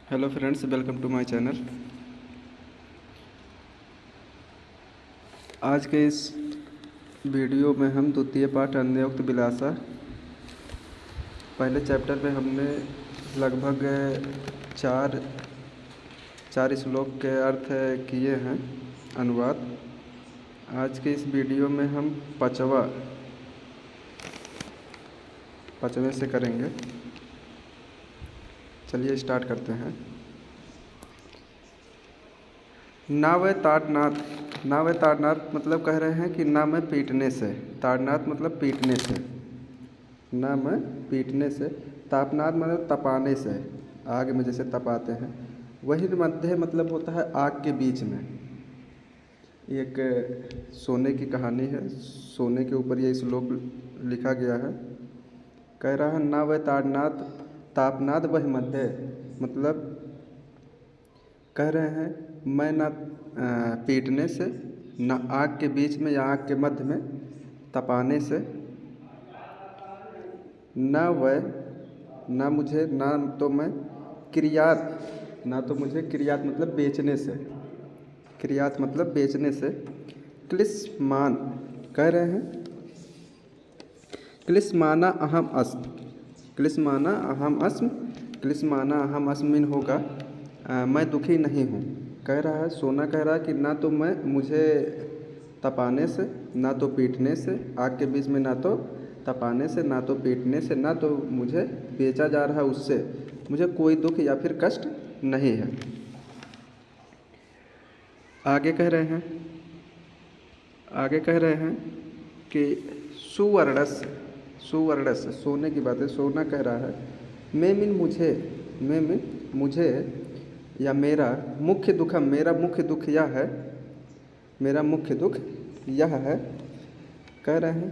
Hello friends, welcome to my channel. आज के इस वीडियो में हम द्वितीय पाठ अन्योक्त विलासा पहले चैप्टर में हमने लगभग चार चार श्लोक के अर्थ किए हैं, अनुवाद। आज के इस वीडियो में हम पाँचवें से करेंगे। चलिए स्टार्ट करते हैं। ना वह ताड़नाथ। ना वह ताड़नाथ मतलब कह रहे हैं कि ना मैं पीटने से। ताड़नाथ मतलब पीटने से। ना मैं पीटने से। तापनाथ मतलब तपाने से, आग में जैसे तपाते हैं। वही मध्य मतलब होता है आग के बीच में। एक सोने की कहानी है, सोने के ऊपर ये श्लोक लिखा गया है। कह रहा है ना वह ताड़नाथ तापनाथ वह मध्य, मतलब कह रहे हैं मैं ना पीटने से, ना आग के बीच में या आग के मध्य में तपाने से, ना वह ना मुझे ना तो मैं क्रियात, ना तो मुझे क्रियात मतलब बेचने से, क्रियात मतलब बेचने से। क्लिश्मान कह रहे हैं क्लिश्माना अहम अस्म। क्लिश्माना अहम अस्म। क्लिश्माना अहम अस्मिन होगा मैं दुखी नहीं हूँ। कह रहा है सोना कह रहा है कि ना तो मैं मुझे तपाने से, ना तो पीटने से, आग के बीच में ना तो तपाने से, ना तो पीटने से, ना तो मुझे बेचा जा रहा है उससे मुझे कोई दुख या फिर कष्ट नहीं है। आगे कह रहे हैं कि सुवर्णस, सुवर्णस सोने की बात है। सोना कह रहा है मैं मिन मुझे या मेरा मुख्य दुखम, मेरा मुख्य दुख यह है, मेरा मुख्य दुख यह है। कह रहे हैं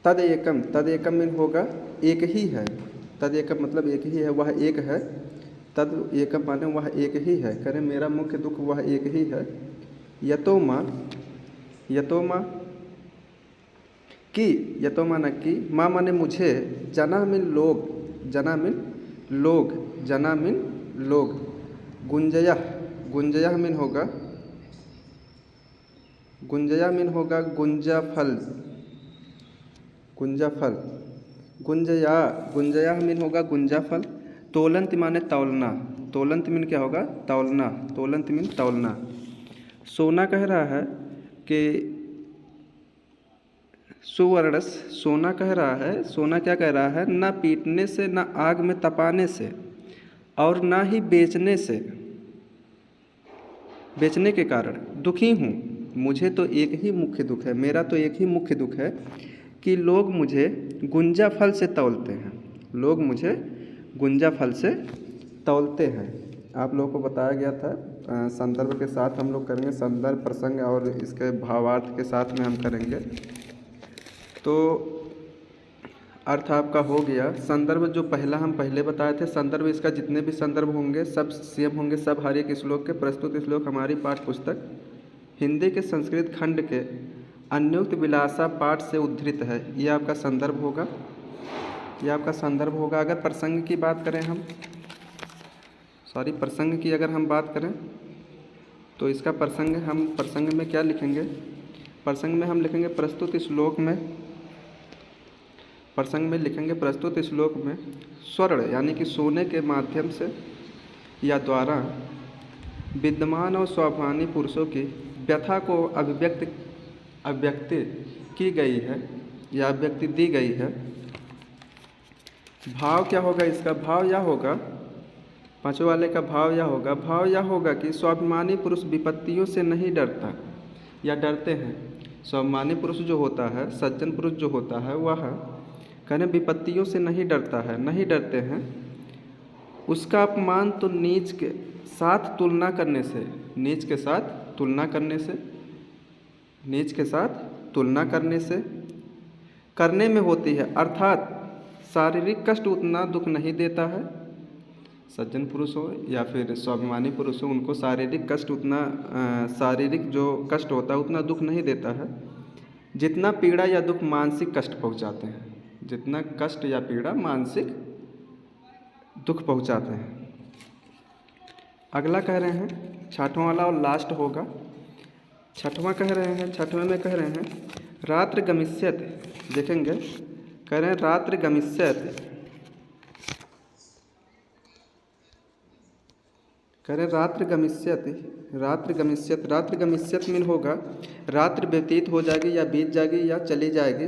तद एकम मिन होगा एक ही है। तद एकम मतलब एक ही है, वह एक है। तद एकम माने वह एक ही है। कह रहे मेरा मुख्य दुख वह एक ही है। यतोमा की, यतोमा न की, माँ माने मुझे, जना मिन लोग, जना मिन लोग, जना मिन लोग, गुंजया, गुंजया मिन होगा, गुंजया मिन होगा गुंजा फल, गुंजा फल, गुंजया, गुंजया मिन होगा गुंजा फल। तोलंत माने तौलना, तोलंत मिन क्या होगा तौलना, तोलंत मिन तौलना। सोना कह रहा है कि सुवर्णस, सोना कह रहा है, सोना क्या कह रहा है, ना पीटने से, ना आग में तपाने से, और ना ही बेचने से, बेचने के कारण दुखी हूँ। मुझे तो एक ही मुख्य दुख है, मेरा तो एक ही मुख्य दुख है कि लोग मुझे गुंजा फल से तौलते हैं, लोग मुझे गुंजा फल से तौलते हैं। आप लोगों को बताया गया था, संदर्भ के साथ हम लोग करेंगे, संदर्भ प्रसंग और इसके भावार्थ के साथ में हम करेंगे। तो अर्थ आपका हो गया। संदर्भ जो पहला हम पहले बताए थे, संदर्भ इसका जितने भी संदर्भ होंगे सब सेम होंगे, सब हर एक श्लोक के। प्रस्तुत श्लोक हमारी पाठ्य पुस्तक हिंदी के संस्कृत खंड के अन्योक्त विलासा पाठ से उद्धृत है। ये आपका संदर्भ होगा, ये आपका संदर्भ होगा। अगर प्रसंग की बात करें हम, प्रसंग की अगर हम बात करें तो इसका प्रसंग, हम प्रसंग में क्या लिखेंगे, प्रसंग में हम लिखेंगे प्रस्तुत श्लोक में, प्रसंग में लिखेंगे प्रस्तुत श्लोक में स्वर्ण यानी कि सोने के माध्यम से या द्वारा विद्यमान और स्वाभिमानी पुरुषों की व्यथा को अभिव्यक्ति की गई है या अभिव्यक्ति दी गई है। भाव क्या होगा इसका, भाव यह होगा, पाँचों वाले का भाव यह होगा, भाव यह होगा कि स्वाभिमानी पुरुष विपत्तियों से नहीं डरता या डरते हैं। स्वाभिमानी पुरुष जो होता है, सज्जन पुरुष जो होता है, वह कहने विपत्तियों से नहीं डरता है, नहीं डरते हैं। उसका अपमान तो नीच के साथ तुलना करने से, नीच के साथ तुलना करने से, नीच के साथ तुलना करने से करने में होती है। अर्थात शारीरिक कष्ट उतना दुख नहीं देता है। सज्जन पुरुष हो या फिर स्वाभिमानी पुरुष हो, उनको शारीरिक कष्ट उतना, शारीरिक जो कष्ट होता है उतना दुख नहीं देता है जितना पीड़ा या दुख मानसिक कष्ट पहुंचाते हैं, जितना कष्ट या पीड़ा मानसिक दुख पहुंचाते हैं। अगला कह रहे हैं छठवां वाला और लास्ट होगा। छठवां कह रहे हैं, छठवें में कह रहे हैं रात्र गमिष्यत। देखेंगे, कह रहे हैं रात्र गमिष्यत, कह रहे हैं रात्र गमिष्यत, रात्र गमिष्यत। रात्र गमिष्यत मीन होगा रात्र व्यतीत हो जाएगी या बीत जाएगी या चली जाएगी।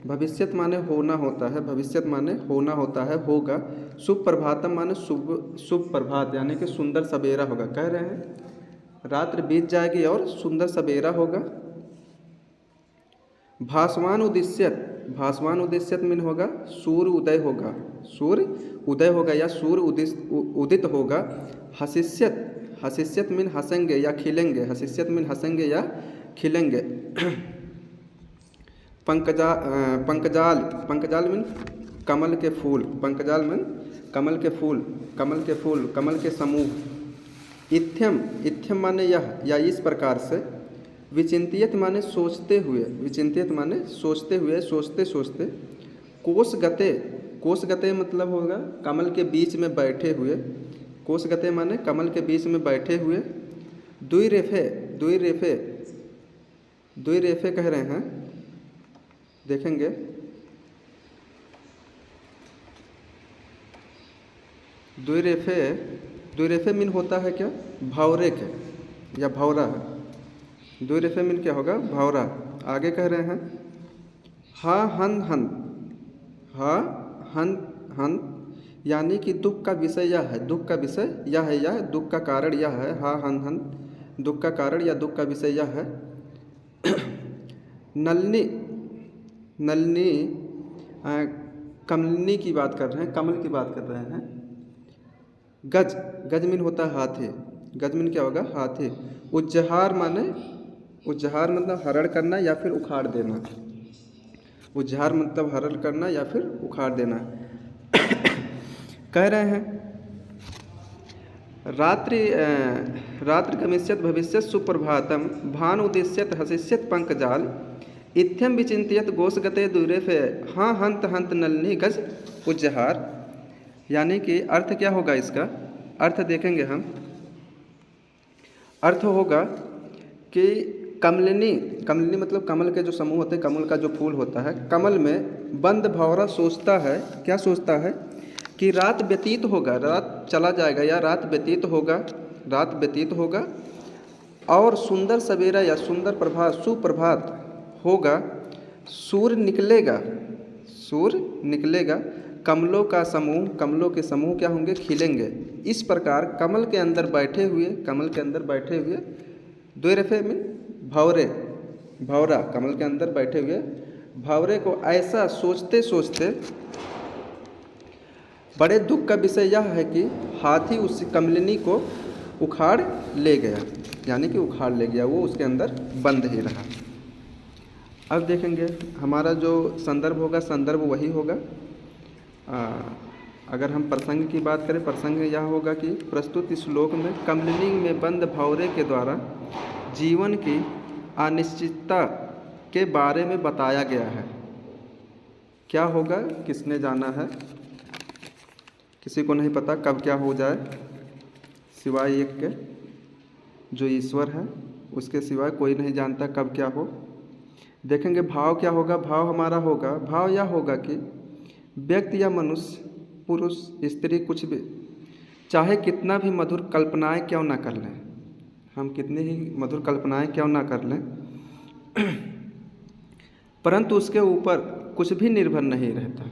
भविष्यत माने होना होता है, भविष्यत माने होना होता है, होगा। शुभ प्रभातम माने शुभ शुभ प्रभात, यानी कि सुंदर सवेरा होगा। कह रहे हैं रात्र बीत जाएगी और सुंदर सवेरा होगा। भासवान उदिश्यत, भासवान उदिश्यत मीन होगा सूर्य उदय होगा, सूर्य उदय होगा या सूर्य उदित होगा। हसिष्यत, हसिष्यत मीन हंसेंगे या खिलेंगे, हसिष्यत मीन हंसेंगे या खिलेंगे। पंकजाल, पंकजाल मीन कमल के फूल, पंकजाल मीन कमल के फूल, कमल के फूल, कमल के समूह। इत्थ्यम, इत्थ्यम माने यह या इस प्रकार से। विचिंतियत माने सोचते हुए, विचिंतियत माने सोचते हुए, सोचते सोचते। कोशगते, कोशगते मतलब होगा कमल के बीच में बैठे हुए, कोशगते माने कमल के बीच में बैठे हुए। द्विरेफे, द्विरेफे, द्विरेफे कह रहे हैं, देखेंगे द्विरेफे, द्विरेफे मीन होता है क्या भौरे के या भौरा। द्विरेफे मीन क्या होगा भौरा। आगे कह रहे हैं हा हन हन, हा हन हन यानी कि दुख का विषय यह है, दुख का विषय यह है, यह दुख का कारण यह है। हा हन हन दुख का कारण या दुख का विषय यह है। नलिनी, नलिनी कमलिनी की बात कर रहे हैं, कमल की बात कर रहे हैं। गज, गज मीन होता है हाथी, गज मीन क्या होगा हाथी। उज्जहार माने, उज्जहार मतलब हरण करना या फिर उखाड़ देना, उज्जहार मतलब हरण करना या फिर उखाड़ देना। कह रहे हैं रात्रि, रात्रि गमिष्यत भविष्यत सुप्रभातम, भान उदिष्यत हसिष्यत पंकजाल। इत्थ्यम विचिंतियत गोसगते दुरेफे, हाँ हंत हंत नलिनी गज उज्जहार। यानी कि अर्थ क्या होगा इसका, अर्थ देखेंगे हम। अर्थ होगा कि कमलिनी, कमलिनी मतलब कमल के जो समूह होते हैं, कमल का जो फूल होता है, कमल में बंद भौरा सोचता है, क्या सोचता है कि रात व्यतीत होगा, रात चला जाएगा या रात व्यतीत होगा, रात व्यतीत होगा और सुंदर सवेरा या सुंदर प्रभात, सुप्रभात होगा। सूर्य निकलेगा, सूर्य निकलेगा। कमलों का समूह, कमलों के समूह क्या होंगे खिलेंगे। इस प्रकार कमल के अंदर बैठे हुए, कमल के अंदर बैठे हुए। द्विरेफे में भौरे, भौरा, कमल के अंदर बैठे हुए भौरे को ऐसा सोचते सोचते बड़े दुख का विषय यह है कि हाथी उस कमलिनी को उखाड़ ले गया, यानी कि उखाड़ ले गया, वो उसके अंदर बंद ही रहा। अब देखेंगे हमारा जो संदर्भ होगा, संदर्भ वही होगा। अगर हम प्रसंग की बात करें, प्रसंग यह होगा कि प्रस्तुत श्लोक में कमलिनी में बंद भौरे के द्वारा जीवन की अनिश्चितता के बारे में बताया गया है। क्या होगा किसने जाना है, किसी को नहीं पता कब क्या हो जाए, सिवाय एक के जो ईश्वर है, उसके सिवाय कोई नहीं जानता कब क्या हो। देखेंगे भाव क्या होगा, भाव हमारा होगा, भाव यह होगा कि व्यक्ति या मनुष्य, पुरुष स्त्री कुछ भी, चाहे कितना भी मधुर कल्पनाएं क्यों ना कर लें, हम कितनी ही मधुर कल्पनाएं क्यों ना कर लें, परंतु उसके ऊपर कुछ भी निर्भर नहीं रहता।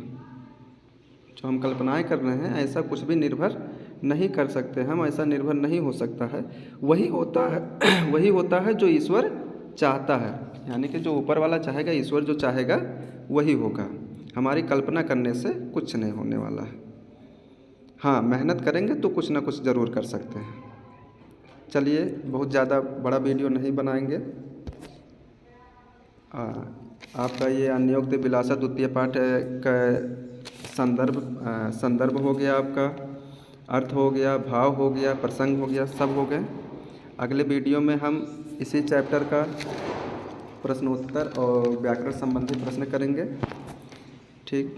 जो हम कल्पनाएं कर रहे हैं ऐसा कुछ भी निर्भर नहीं कर सकते हम, ऐसा निर्भर नहीं हो सकता है। वही होता है वही होता है जो ईश्वर चाहता है, यानी कि जो ऊपर वाला चाहेगा, ईश्वर जो चाहेगा वही होगा। हमारी कल्पना करने से कुछ नहीं होने वाला है। हाँ, मेहनत करेंगे तो कुछ ना कुछ ज़रूर कर सकते हैं। चलिए, बहुत ज़्यादा बड़ा वीडियो नहीं बनाएंगे। आपका ये अन्योक्ति विलासा द्वितीय पाठ का संदर्भ हो गया, आपका अर्थ हो गया, भाव हो गया, प्रसंग हो गया, सब हो गए। अगले वीडियो में हम इसी चैप्टर का प्रश्नोत्तर और व्याकरण संबंधी प्रश्न करेंगे। ठीक।